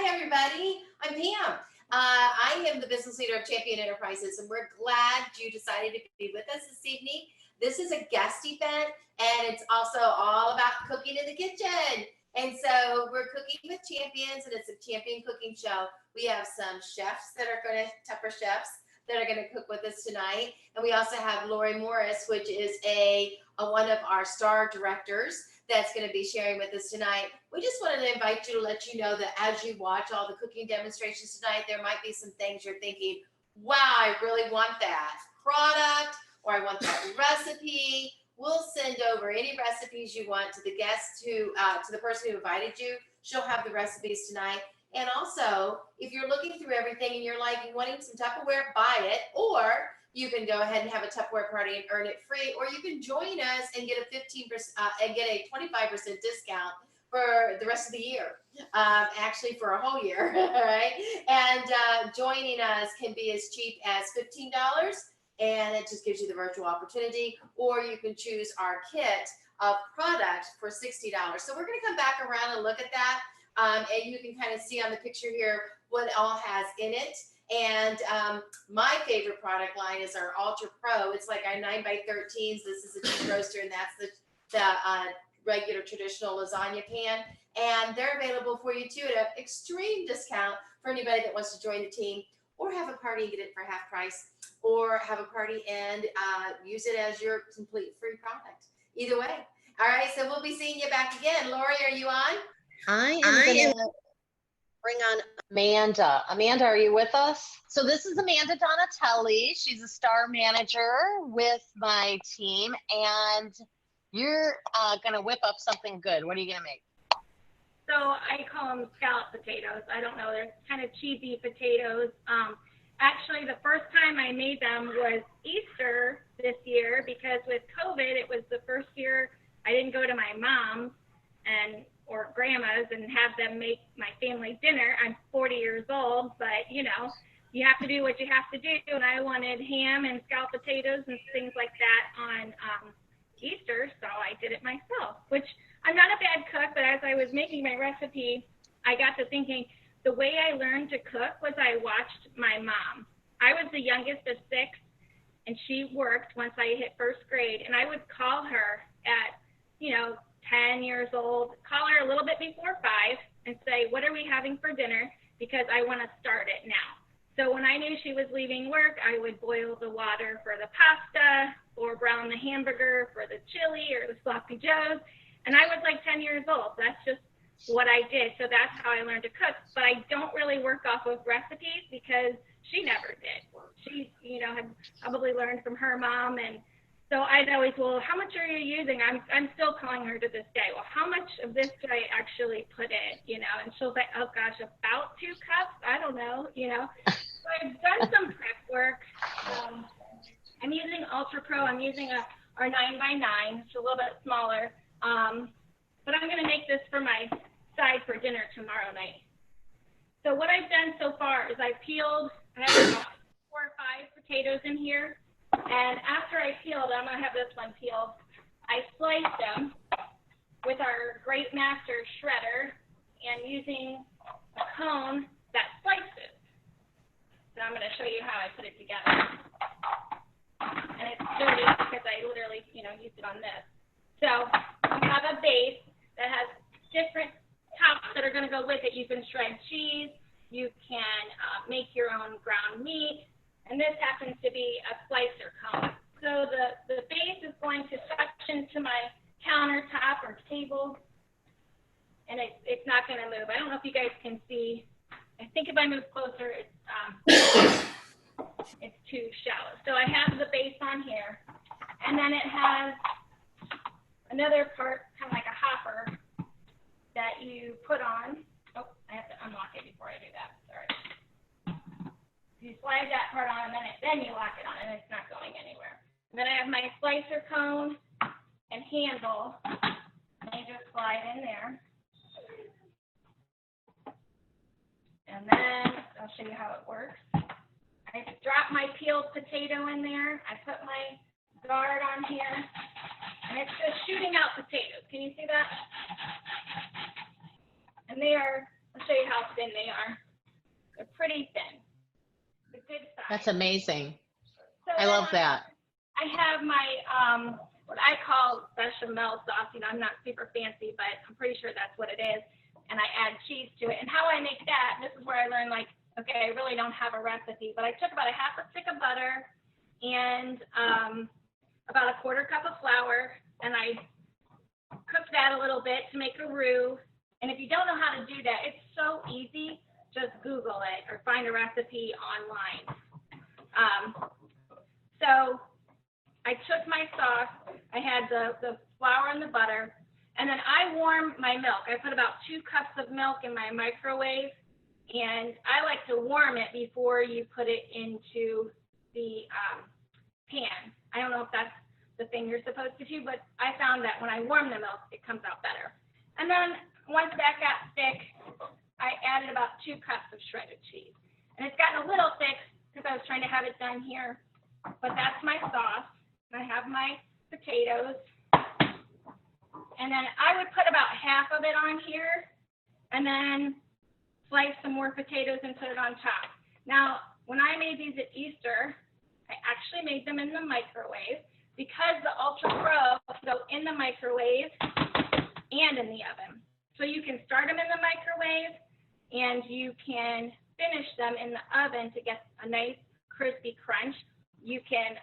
Hi, everybody. I'm Pam. I am the business leader of Champion Enterprises, and we're glad you decided to be with us this evening. This is a guest event, and it's also all about cooking in the kitchen. And so we're cooking with champions, and it's a champion cooking show. We have some chefs that are going to, Tupper chefs, that are going to cook with us tonight. And we also have Lori Morris, which is a one of our star directors that's going to be sharing with us tonight. We just wanted to invite you to let you know that as you watch all the cooking demonstrations tonight, there might be some things you're thinking, wow, I really want that product or I want that recipe. We'll send over any recipes you want to the guests to the person who invited you. She'll have the recipes tonight. And also, if you're looking through everything and you're like, you wanting some Tupperware, buy it, or you can go ahead and have a Tupperware party and earn it free, or you can join us and get a 15% and get a 25% discount for the rest of the year. Actually, for a whole year, right? And joining us can be as cheap as $15, and it just gives you the virtual opportunity. Or you can choose our kit of product for $60. So we're going to come back around and look at that. And you can kind of see on the picture here what it all has in it. And my favorite product line is our Ultra Pro. It's like our 9x13s. This is a cheese roaster, and that's the regular traditional lasagna pan. And they're available for you too at an extreme discount for anybody that wants to join the team, or have a party and get it for half price, or have a party and use it as your complete free product. Either way. All right, so we'll be seeing you back again. Lori, are you on? I am going to bring on Amanda. Amanda, are you with us? So this is Amanda Donatelli. She's a star manager with my team, and you're going to whip up something good. What are you going to make? So I call them scallop potatoes. I don't know. They're kind of cheesy potatoes. Actually, the first time I made them was Easter this year, because with COVID, it was the first year I didn't go to my mom's or grandma's and have them make my family dinner. I'm 40 years old, but you have to do what you have to do. And I wanted ham and scalloped potatoes and things like that on Easter, so I did it myself, which I'm not a bad cook, but as I was making my recipe, I got to thinking the way I learned to cook was I watched my mom. I was the youngest of 6, and she worked once I hit first grade, and I would call her at, 10 years old, call her a little bit before 5 and say, what are we having for dinner? Because I want to start it now. So when I knew she was leaving work, I would boil the water for the pasta or brown the hamburger for the chili or the sloppy joes. And I was like 10 years old. That's just what I did. So that's how I learned to cook. But I don't really work off of recipes because she never did. She, had probably learned from her mom. And so I'd always, well, how much are you using? I'm still calling her to this day. Well, how much of this do I actually put in? And she'll say, oh gosh, about 2 cups. I don't know, So I've done some prep work. I'm using Ultra Pro. I'm using our 9x9. It's a little bit smaller. But I'm going to make this for my side for dinner tomorrow night. So what I've done so far is I have about 4 or 5 potatoes in here. And after I peeled, I'm going to have this one peeled, I sliced them with our Great Master shredder and using a cone that slices. So I'm going to show you how I put it together. And it's dirty because I literally, used it on this. So you have a base that has different tops that are going to go with it. You can shred cheese. You can make your own ground meat. And this happens to be a slicer cone. So the base is going to suction to my countertop or table, and it's not going to move. I don't know if you guys can see. I think if I move closer, it's too shallow. So I have the base on here, and then it has another part, kind of like a hopper, that you put on. Oh, I have to unlock it before I do that. Sorry. You slide that part on, and then you lock it on, and it's not going anywhere. And then I have my slicer cone and handle, and I just slide in there. And then I'll show you how it works. I drop my peeled potato in there. I put my guard on here, and it's just shooting out potatoes. Can you see that? And they are, I'll show you how thin they are. They're pretty thin. A good size. That's amazing. So I love that. I have my, what I call bechamel sauce. You know, I'm not super fancy, but I'm pretty sure that's what it is. And I add cheese to it. And how I make that, this is where I learned, like, okay, I really don't have a recipe, but I took about a half a stick of butter and about a quarter cup of flour, and I cooked that a little bit to make a roux. And if you don't know how to do that, it's so easy. Just Google it or find a recipe online. So I took my sauce, I had the flour and the butter, and then I warm my milk. I put about 2 cups of milk in my microwave, and I like to warm it before you put it into the pan. I don't know if that's the thing you're supposed to do, but I found that when I warm the milk, it comes out better. And then once that got thick, I added about 2 cups of shredded cheese. And it's gotten a little thick because I was trying to have it done here, but that's my sauce. I have my potatoes. And then I would put about half of it on here and then slice some more potatoes and put it on top. Now, when I made these at Easter, I actually made them in the microwave because the Ultra Pro go in the microwave and in the oven. So you can start them in the microwave and you can finish them in the oven to get a nice crispy crunch. You can,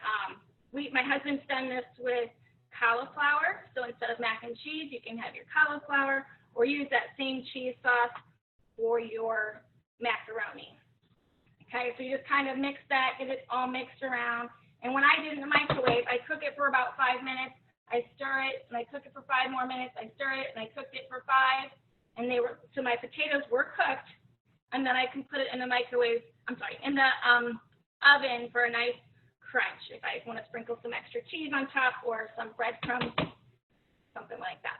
my husband's done this with cauliflower. So instead of mac and cheese, you can have your cauliflower or use that same cheese sauce for your macaroni. Okay, so you just kind of mix that, get it all mixed around. And when I do it in the microwave, I cook it for about 5 minutes. I stir it, and I cook it for 5 more minutes. I stir it, and I cooked it for 5. And so my potatoes were cooked. And then I can put it in the microwave, in the oven for a nice crunch. If I want to sprinkle some extra cheese on top or some breadcrumbs, something like that.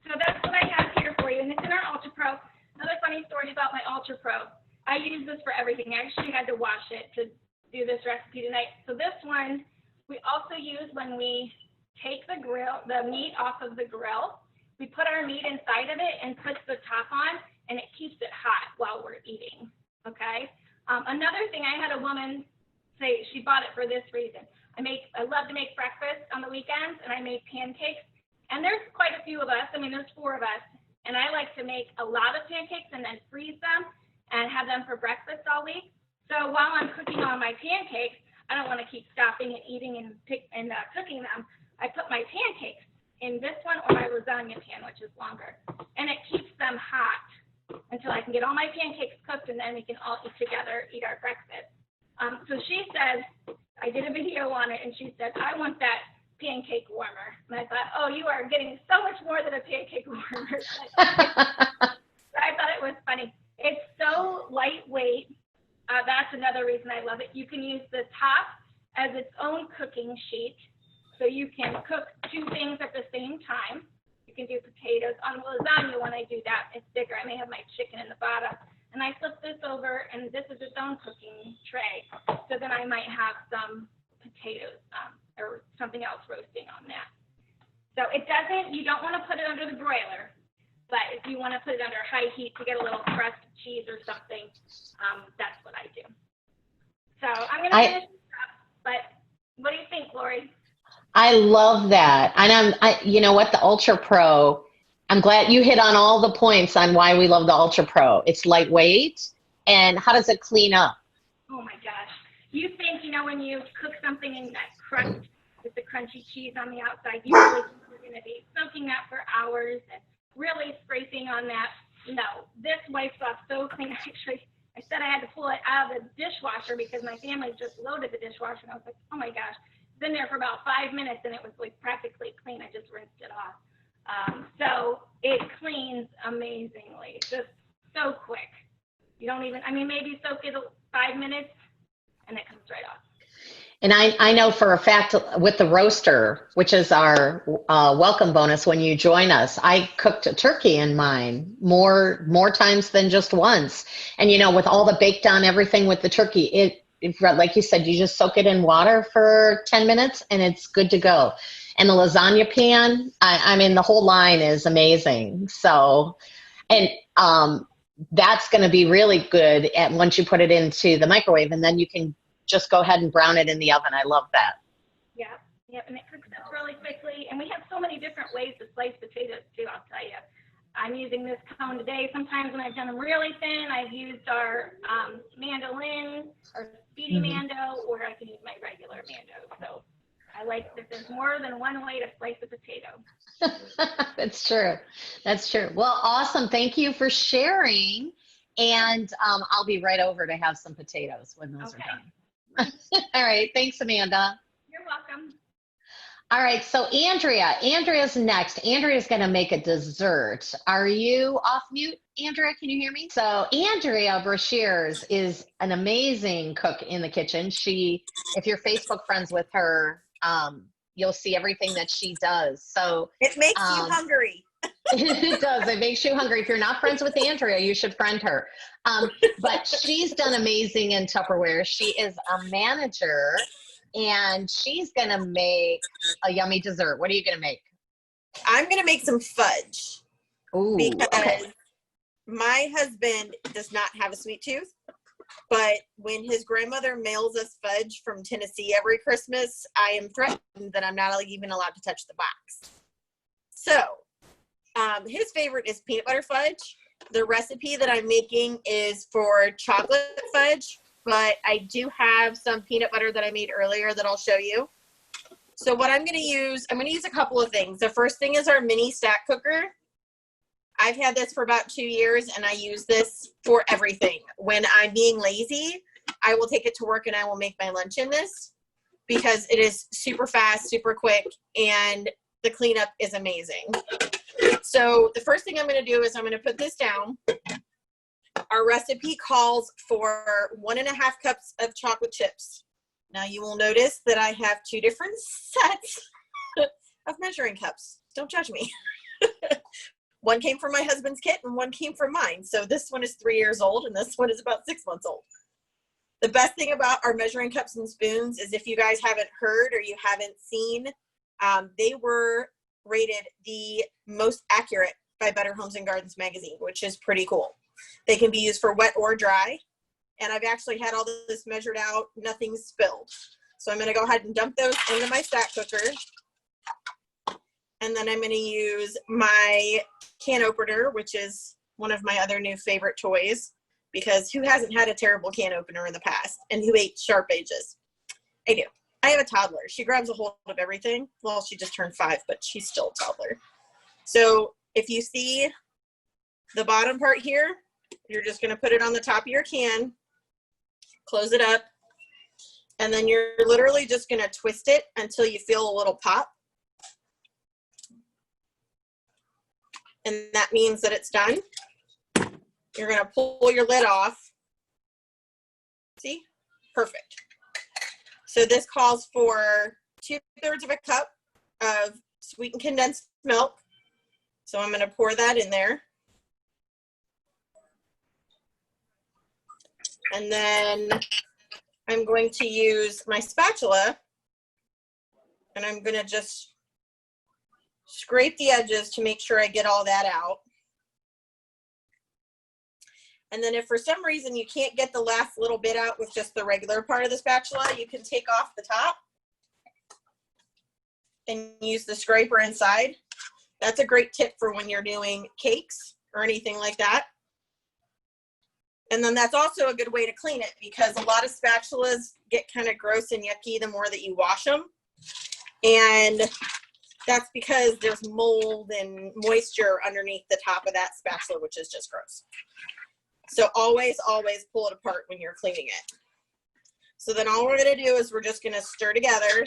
So that's what I have here for you, and it's in our Ultra Pro. Another funny story about my Ultra Pro. I use this for everything. I actually had to wash it to do this recipe tonight. So this one we also use when we take the meat off of the grill. We put our meat inside of it and put the top on, and it keeps it hot while we're eating. Okay. Another thing, I had a woman say she bought it for this reason. I love to make breakfast on the weekends, and I make pancakes. And there's quite a few of us. There's 4 of us. And I like to make a lot of pancakes and then freeze them and have them for breakfast all week. So while I'm cooking on my pancakes, I don't want to keep stopping and eating and cooking them. I put my pancakes in this one or my lasagna pan, which is longer. And it keeps them hot until I can get all my pancakes cooked, and then we can all eat together, eat our breakfast. So she said, I did a video on it, and she said, I want that pancake warmer. And I thought, oh, you are getting so much more than a pancake warmer. I thought it was funny. It's so lightweight. That's another reason I love it. You can use the top as its own cooking sheet. So you can cook 2 things at the same time. You can do potatoes. On lasagna, when I do that, it's bigger. I may have my chicken in the bottom. And I flip this over, and this is its own cooking tray. So then I might have some potatoes or something else roasting on that. So you don't want to put it under the broiler, but if you want to put it under high heat to get a little crust of cheese or something, that's what I do. So I'm going to finish this up, but what do you think, Lori? I love that. And you know what, the Ultra Pro, I'm glad you hit on all the points on why we love the Ultra Pro. It's lightweight, and how does it clean up? Oh my gosh. You think, when you cook something in that crust with the crunchy cheese on the outside, you really think you're going to be soaking that for hours and really scraping on that. No, this wipes off so clean. Actually, I said I had to pull it out of the dishwasher because my family just loaded the dishwasher, and I was like, oh my gosh. It's been there for about 5 minutes, and it was like practically clean. I just rinsed it off. So it cleans amazingly, just so quick. You don't even, maybe soak it 5 minutes, and it comes right off. And I know for a fact with the roaster, which is our welcome bonus when you join us, I cooked a turkey in mine more times than just once. And, with all the baked on everything with the turkey, it like you said, you just soak it in water for 10 minutes and it's good to go. And the lasagna pan, the whole line is amazing. So, and that's going to be really good at once you put it into the microwave, and then you can just go ahead and brown it in the oven. I love that. Yeah, yeah, and it cooks up really quickly. And we have so many different ways to slice potatoes too, I'll tell you. I'm using this cone today. Sometimes when I've done them really thin, I've used our mandolin or speedy mando, or I can use my regular mando. So I like that there's more than one way to slice a potato. That's true. That's true. Well, awesome. Thank you for sharing. And I'll be right over to have some potatoes when those are done. All right. Thanks, Amanda. You're welcome. All right. So Andrea's next. Andrea's going to make a dessert. Are you off mute, Andrea? Can you hear me? So Andrea Brashears is an amazing cook in the kitchen. If you're Facebook friends with her, you'll see everything that she does. So it makes you hungry. It does. It makes you hungry. If you're not friends with Andrea, you should friend her. But she's done amazing in Tupperware. She is a manager, and she's going to make a yummy dessert. What are you going to make? I'm going to make some fudge. Ooh, because okay. My husband does not have a sweet tooth. But when his grandmother mails us fudge from Tennessee every Christmas, I am threatened that I'm not even allowed to touch the box. So his favorite is peanut butter fudge. The recipe that I'm making is for chocolate fudge, but I do have some peanut butter that I made earlier that I'll show you. So what I'm going to use a couple of things. The first thing is our mini stack cooker. I've had this for about 2 years, and I use this for everything. When I'm being lazy, I will take it to work and I will make my lunch in this because it is super fast, super quick, and the cleanup is amazing. So the first thing I'm going to do is I'm going to put this down. Our recipe calls for 1.5 cups of chocolate chips. Now you will notice that I have 2 different sets of measuring cups. Don't judge me. One came from my husband's kit and one came from mine. So this one is 3 years old and this one is about 6 months old. The best thing about our measuring cups and spoons is, if you guys haven't heard or you haven't seen, they were rated the most accurate by Better Homes and Gardens magazine, which is pretty cool. They can be used for wet or dry. And I've actually had all this measured out, nothing's spilled. So I'm going to go ahead and dump those into my stack cooker. And then I'm going to use my can opener, which is one of my other new favorite toys, because who hasn't had a terrible can opener in the past and who ate sharp edges? I do. I have a toddler. She grabs a hold of everything. Well, she just turned 5, but she's still a toddler. So if you see the bottom part here, you're just going to put it on the top of your can, close it up, and then you're literally just going to twist it until you feel a little pop. And that means that it's done. You're going to pull your lid off. See? Perfect. So this calls for 2/3 of a cup of sweetened condensed milk. So I'm going to pour that in there. And then I'm going to use my spatula, and I'm going to just scrape the edges to make sure I get all that out. And then if for some reason you can't get the last little bit out with just the regular part of the spatula, you can take off the top and use the scraper inside. That's a great tip for when you're doing cakes or anything like that. And then that's also a good way to clean it, because a lot of spatulas get kind of gross and yucky the more that you wash them. And that's because there's mold and moisture underneath the top of that spatula, which is just gross. So always, always pull it apart when you're cleaning it. So then all we're going to do is we're just going to stir together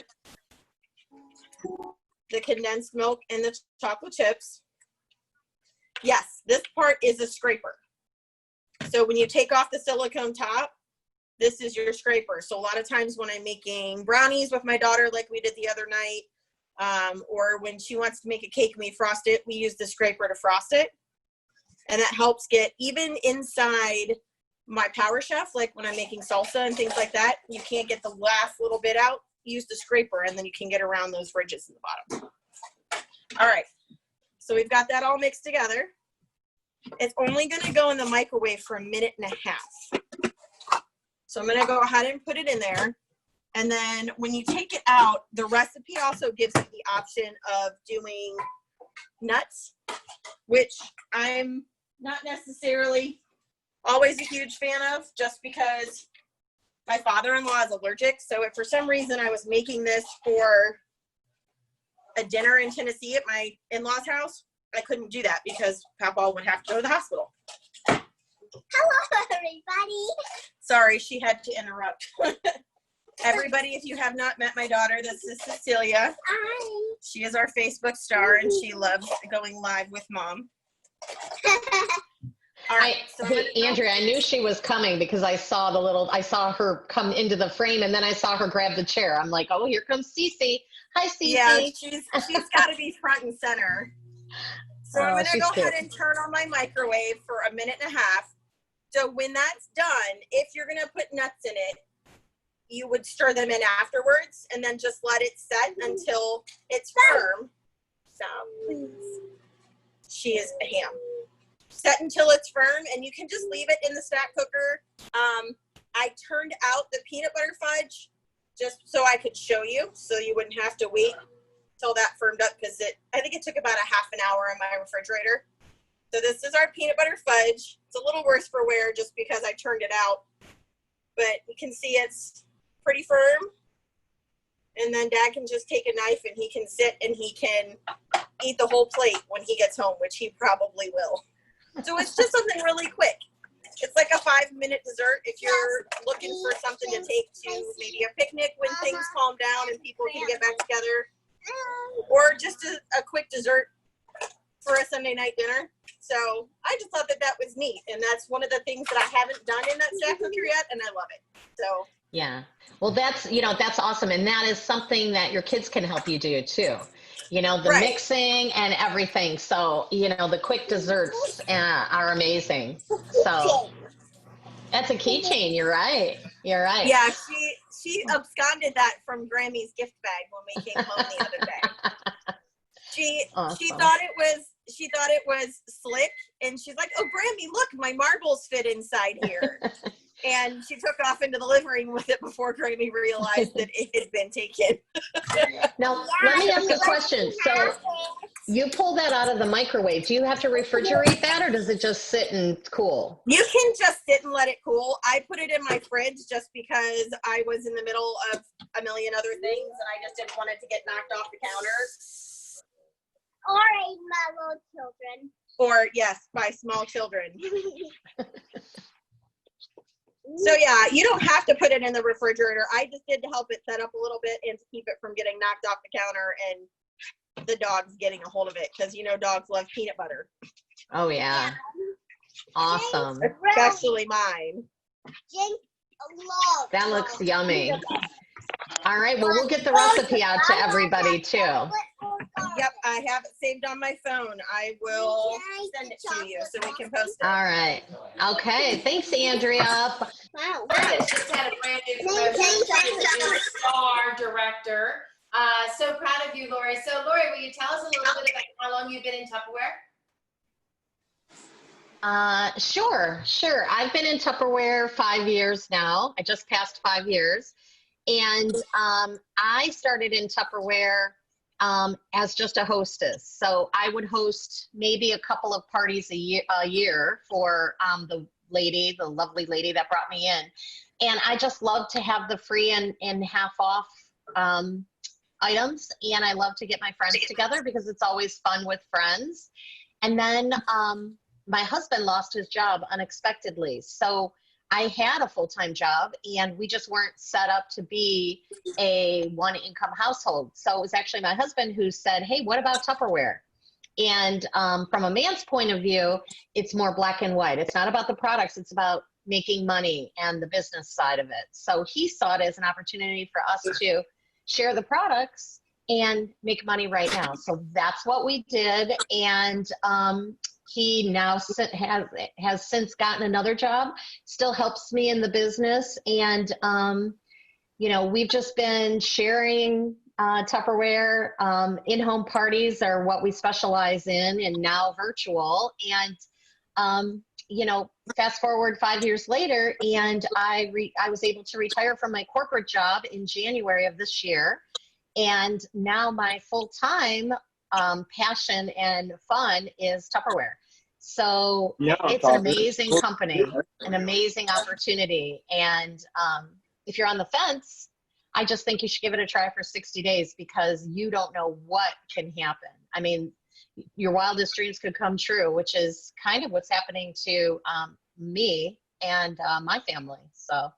the condensed milk and the chocolate chips. Yes, this part is a scraper. So when you take off the silicone top, this is your scraper. So a lot of times when I'm making brownies with my daughter, like we did the other night, or when she wants to make a cake and we frost it, we use the scraper to frost it. And that helps get, even inside my Power Chef, like when I'm making salsa and things like that, you can't get the last little bit out, use the scraper, and then you can get around those ridges in the bottom. All right, so we've got that all mixed together. It's only going to go in the microwave for 1.5 minutes. So I'm going to go ahead and put it in there. And then when you take it out, the recipe also gives you the option of doing nuts, which I'm not necessarily always a huge fan of, just because my father-in-law is allergic. So if for some reason I was making this for a dinner in Tennessee at my in-laws' house, I couldn't do that because Papa would have to go to the hospital. Hello, everybody. Sorry, she had to interrupt. Everybody, if you have not met my daughter, this is Cecilia. Hi. She is our Facebook star, and she loves going live with Mom. All right. So Hey, Andrea, I knew she was coming because I saw her come into the frame, and then I saw her grab the chair. I'm like, oh, here comes Cece. Hi, Cece. yeah, she's got to be front and center. So I'm going to go ahead and turn on my microwave for 1.5 minutes. So when that's done, if you're going to put nuts in it, you would stir them in afterwards and then just let it set until it's firm. So please. She is a ham. Set until it's firm, and you can just leave it in the stack cooker. I turned out the peanut butter fudge just so I could show you, so you wouldn't have to wait till that firmed up, because I think it took about a half an hour in my refrigerator. So this is our peanut butter fudge. It's a little worse for wear just because I turned it out, but you can see it's pretty firm. And then Dad can just take a knife and he can sit and he can eat the whole plate when he gets home, which he probably will. So it's just something really quick. It's like a 5-minute dessert if you're looking for something to take to maybe a picnic when things calm down and people can get back together, or just a quick dessert for a Sunday night dinner. So I just thought that was neat, and that's one of the things that I haven't done in that stack cooker yet, and I love it. So Yeah. Well, that's awesome. And that is something that your kids can help you do too. The Right. mixing and everything. So, the quick desserts are amazing. So that's a keychain. You're right. You're right. yeah, she absconded that from Grammy's gift bag when we came home the other day. She Awesome. thought it was slick, and she's like, "Oh, Grammy, look, my marbles fit inside here." And she took off into the living room with it before Grammy realized that it had been taken. Now, let me ask a question. So you pull that out of the microwave. Do you have to refrigerate that, or does it just sit and cool? You can just sit and let it cool. I put it in my fridge just because I was in the middle of a million other things, and I just didn't want it to get knocked off the counter. All right, my little children. Or, yes, by small children. So yeah, you don't have to put it in the refrigerator. I just did to help it set up a little bit and to keep it from getting knocked off the counter and the dogs getting a hold of it, because dogs love peanut butter. Oh, yeah. Awesome. Especially mine. That looks yummy. All right. Well, we'll get the recipe out to everybody too. Yep, I have it saved on my phone. I will send it to you so we can post it. All right. Okay. Thanks, Andrea. Wow. Liz just had a brand new promotion. She's a new star director. So proud of you, Lori. So, Lori, will you tell us a little bit about how long you've been in Tupperware? Sure. I've been in Tupperware 5 years now. I just passed 5 years. And I started in Tupperware as just a hostess. So I would host maybe a couple of parties a year for the lovely lady that brought me in. And I just love to have the free and half off items. And I love to get my friends together because it's always fun with friends. And then my husband lost his job unexpectedly. So I had a full-time job, and we just weren't set up to be a one-income household. So it was actually my husband who said, hey, what about Tupperware? And from a man's point of view, it's more black and white. It's not about the products. It's about making money and the business side of it. So he saw it as an opportunity for us to share the products and make money right now. So that's what we did. And he now has since gotten another job, still helps me in the business. And, we've just been sharing Tupperware. In-home parties are what we specialize in, and now virtual. And you know, fast forward 5 years later, and I was able to retire from my corporate job in January of this year. And now my full-time passion and fun is Tupperware. So it's an amazing company, an amazing opportunity. And if you're on the fence, I just think you should give it a try for 60 days because you don't know what can happen. I mean, your wildest dreams could come true, which is kind of what's happening to me and my family. So,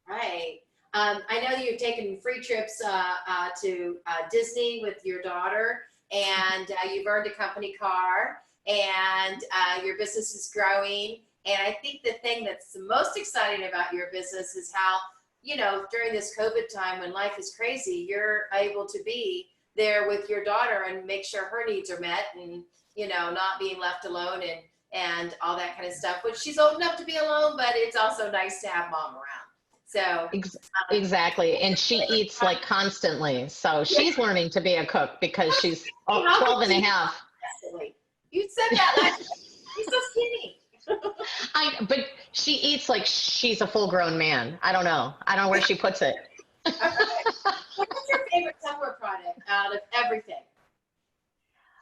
Right. I know that you've taken free trips to Disney with your daughter, and you've earned a company car, and your business is growing. And I think the thing that's the most exciting about your business is how, you know, during this COVID time when life is crazy, you're able to be there with your daughter and make sure her needs are met, and, you know, not being left alone and all that kind of stuff, which she's old enough to be alone, but it's also nice to have mom around. So exactly. And she eats like constantly. So she's learning to be a cook because she's 12 and a half. You said that last You're so skinny. But she eats like she's a full grown man. I don't know where she puts it. What's your favorite Tupperware product out of everything?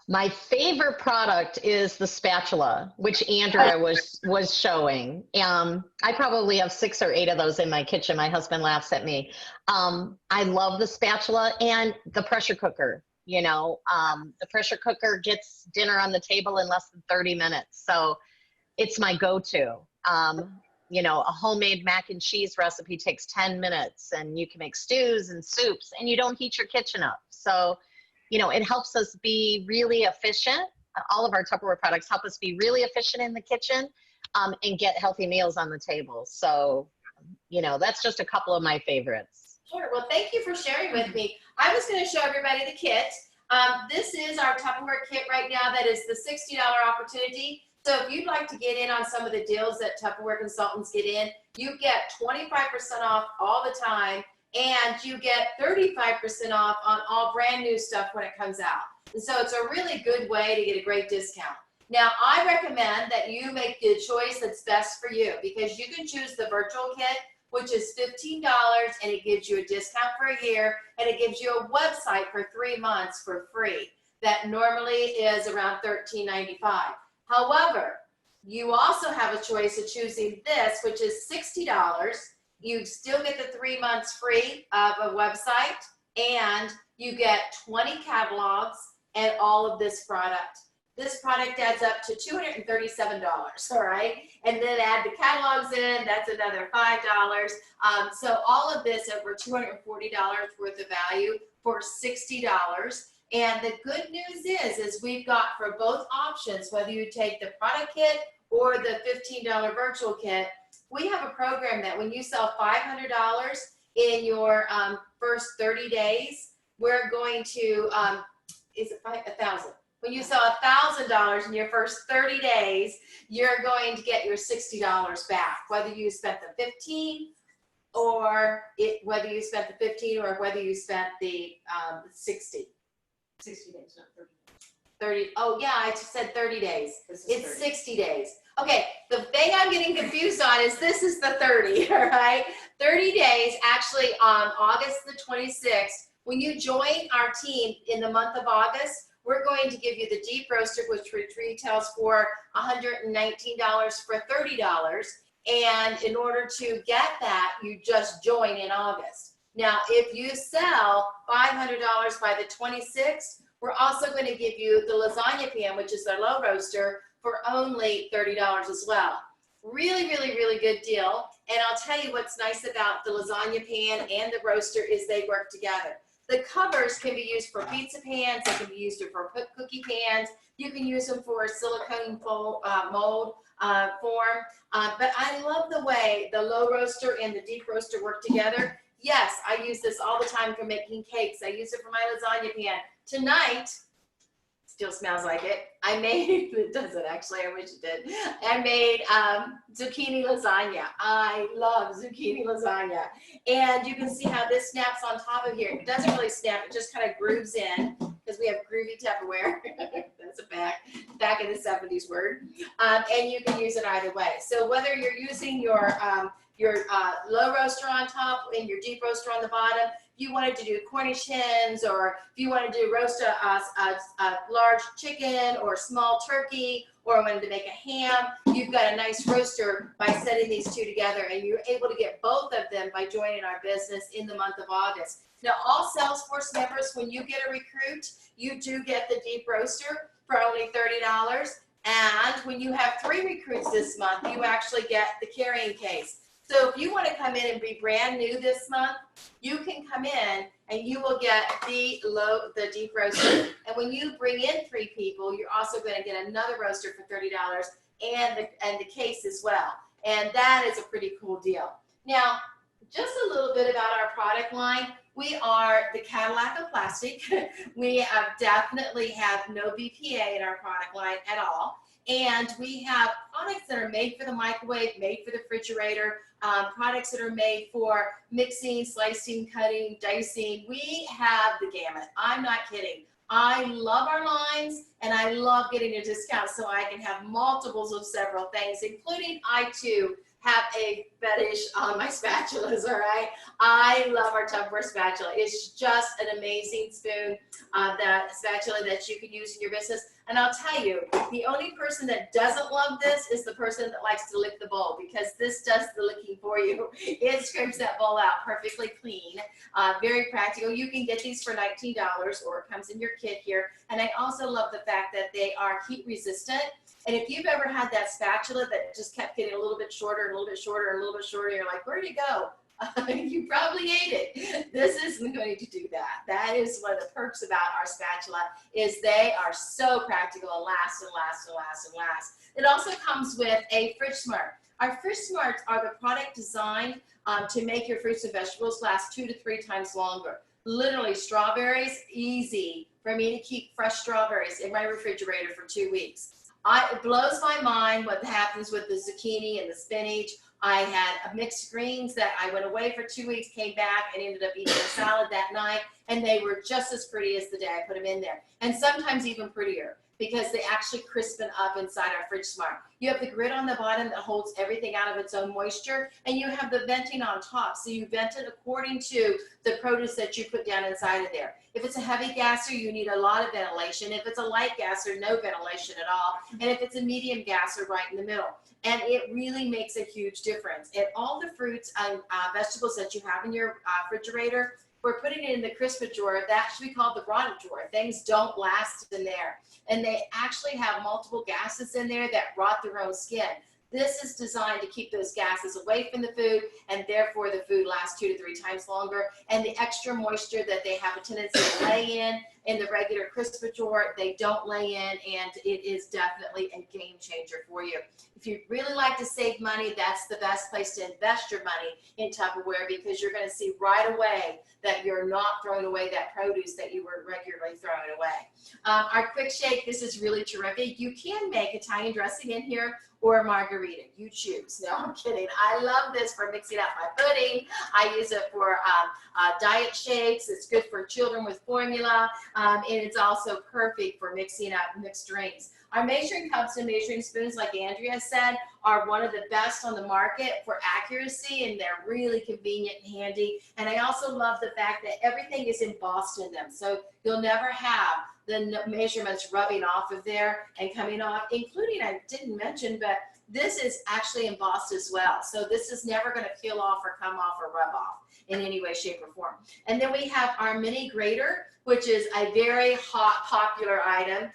My favorite product is the spatula, which Andrea was showing. I probably have 6 or 8 of those in my kitchen. My husband laughs at me. I love the spatula and the pressure cooker. You know, the pressure cooker gets dinner on the table in less than 30 minutes. So it's my go-to. You know, a homemade mac and cheese recipe takes 10 minutes, and you can make stews and soups, and you don't heat your kitchen up. So, you know, it helps us be really efficient. All of our Tupperware products help us be really efficient in the kitchen and get healthy meals on the table. So, you know, that's just a couple of my favorites. Sure. Well, thank you for sharing with me. I was going to show everybody the kit. This is our Tupperware kit right now. That is the $60 opportunity. So if you'd like to get in on some of the deals that Tupperware consultants get in, you get 25% off all the time, and you get 35% off on all brand new stuff when it comes out. And so it's a really good way to get a great discount. Now, I recommend that you make the choice that's best for you, because you can choose the virtual kit, which is $15, and it gives you a discount for a year, and it gives you a website for 3 months for free. That normally is around $13.95. However, you also have a choice of choosing this, which is $60. You still get the 3 months free of a website, and you get 20 catalogs and all of this product. This product adds up to $237, all right? And then add the catalogs in, that's another $5. So all of this over $240 worth of value for $60. And the good news is we've got for both options, whether you take the product kit or the $15 virtual kit, we have a program that when you sell $500 in your first 30 days, we're going to, is it 1,000? When you sell $1,000 in your first 30 days, you're going to get your $60 back, whether you spent the 15 or whether you spent the 15 or whether you spent the 60. 60 days, not 30. 30, oh yeah, I just said 30 days. This is It's 30. 60 days. Okay, the thing I'm getting confused on is this is the 30, all right? 30 days, actually on August the 26th, when you join our team in the month of August, we're going to give you the deep roaster, which retails for $119 for $30. And in order to get that, you just join in August. Now, if you sell $500 by the 26th, we're also going to give you the lasagna pan, which is our low roaster, for only $30 as well. Really, really, really good deal. And I'll tell you what's nice about the lasagna pan and the roaster is they work together. The covers can be used for pizza pans. They can be used for cookie pans. You can use them for a silicone mold form. But I love the way the low roaster and the deep roaster work together. Yes, I use this all the time for making cakes. I use it for my lasagna pan. Tonight, still smells like it. I made, it doesn't actually, I wish it did. I made zucchini lasagna. I love zucchini lasagna. And you can see how this snaps on top of here. It doesn't really snap, it just kind of grooves in because we have groovy Tupperware. That's a back in the 70s word. And you can use it either way. So whether you're using your low roaster on top and your deep roaster on the bottom, if you wanted to do Cornish hens, or if you wanted to roast a large chicken or small turkey, or wanted to make a ham, you've got a nice roaster by setting these two together, and you're able to get both of them by joining our business in the month of August. Now, all Salesforce members, when you get a recruit, you do get the deep roaster for only $30. And when you have 3 recruits this month, you actually get the carrying case. So if you want to come in and be brand new this month, you can come in and you will get the deep roaster. And when you bring in 3 people, you're also going to get another roaster for $30 and the case as well. And that is a pretty cool deal. Now, just a little bit about our product line. We are the Cadillac of plastic. We definitely have no BPA in our product line at all. And we have products that are made for the microwave, made for the refrigerator, products that are made for mixing, slicing, cutting, dicing. We have the gamut. I'm not kidding. I love our lines, and I love getting a discount so I can have multiples of several things, including I too have a fetish on my spatulas, all right? I love our Tupperware spatula. It's just an amazing spoon, that spatula that you can use in your business. And I'll tell you, the only person that doesn't love this is the person that likes to lick the bowl, because this does the licking for you. It scrapes that bowl out perfectly clean, very practical. You can get these for $19, or it comes in your kit here. And I also love the fact that they are heat resistant. And if you've ever had that spatula that just kept getting a little bit shorter and a little bit shorter and a little bit shorter, you're like, where'd it go? You probably ate it. This isn't going to do that. That is one of the perks about our spatula, is they are so practical and last and last and last and last. It also comes with a Fridge Smart. Our Fridge Smarts are the product designed to make your fruits and vegetables last 2 to 3 times longer. Literally, strawberries, easy for me to keep fresh strawberries in my refrigerator for 2 weeks. It blows my mind what happens with the zucchini and the spinach. I had mixed greens that I went away for 2 weeks, came back, and ended up eating a salad that night, and they were just as pretty as the day I put them in there, and sometimes even prettier, because they actually crispen up inside our Fridge Smart. You have the grid on the bottom that holds everything out of its own moisture, and you have the venting on top, so you vent it according to the produce that you put down inside of there. If it's a heavy gasser, you need a lot of ventilation. If it's a light gasser, no ventilation at all. And if it's a medium gasser, right in the middle. And it really makes a huge difference. And all the fruits and vegetables that you have in your refrigerator, we're putting it in the crisper drawer. That should be called the rotted drawer. Things don't last in there. And they actually have multiple gases in there that rot their own skin. This is designed to keep those gases away from the food, and therefore the food lasts 2 to 3 times longer. And the extra moisture that they have a tendency to lay in the regular crisper drawer, they don't lay in, and it is definitely a game changer for you. If you really like to save money, that's the best place to invest your money in Tupperware, because you're going to see right away that you're not throwing away that produce that you were regularly throwing away. Our quick shake, this is really terrific. You can make Italian dressing in here or a margarita, you choose. No, I'm kidding. I love this for mixing up my pudding. I use it for diet shakes. It's good for children with formula, and it's also perfect for mixing up mixed drinks. Our measuring cups and measuring spoons, like Andrea said, are one of the best on the market for accuracy, and they're really convenient and handy. And I also love the fact that everything is embossed in them, so you'll never have the measurements rubbing off of there and coming off, including, I didn't mention, but this is actually embossed as well. So this is never going to peel off or come off or rub off in any way, shape, or form. And then we have our mini grater, which is a very hot, popular item.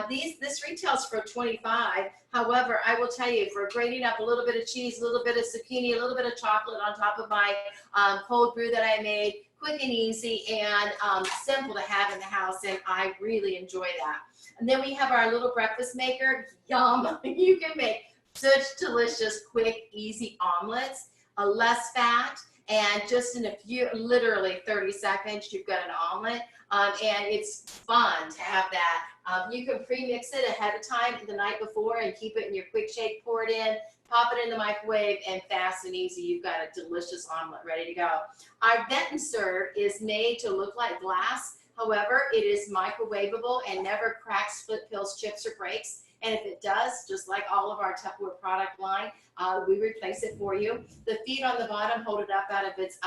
This retails for $25. However, I will tell you, for grating up a little bit of cheese, a little bit of zucchini, a little bit of chocolate on top of my cold brew that I made, quick and easy, and simple to have in the house, and I really enjoy that. And then we have our little breakfast maker. Yum! You can make such delicious, quick, easy omelets, less fat, and just in a few, literally 30 seconds, you've got an omelet. And it's fun to have that. You can pre-mix it ahead of time the night before and keep it in your quick shake, pour it in, pop it in the microwave, and fast and easy, you've got a delicious omelet ready to go. Our vent and serve is made to look like glass. However, it is microwavable and never cracks, split, pills, chips, or breaks. And if it does, just like all of our Tupperware product line, we replace it for you. The feet on the bottom hold it up out of its,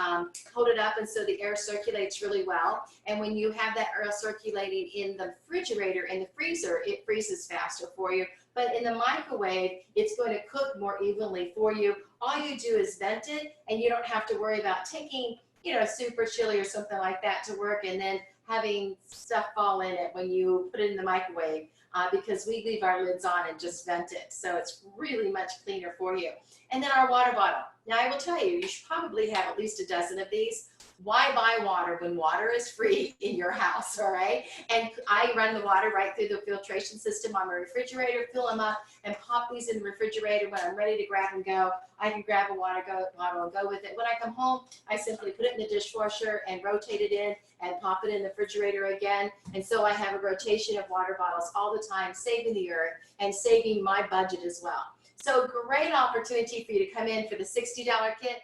hold it up, and so the air circulates really well. And when you have that air circulating in the refrigerator and the freezer, it freezes faster for you. But in the microwave, it's going to cook more evenly for you. All you do is vent it, and you don't have to worry about taking, you know, super chili or something like that to work and then having stuff fall in it when you put it in the microwave. Because we leave our lids on and just vent it. So it's really much cleaner for you. And then our water bottle. Now I will tell you, you should probably have at least a dozen of these. Why buy water when water is free in your house, all right? And I run the water right through the filtration system on my refrigerator, fill them up, and pop these in the refrigerator. When I'm ready to grab and go, I can grab a water bottle and go with it. When I come home, I simply put it in the dishwasher and rotate it in and pop it in the refrigerator again. And so I have a rotation of water bottles all the time, saving the earth and saving my budget as well. So great opportunity for you to come in for the $60 kit.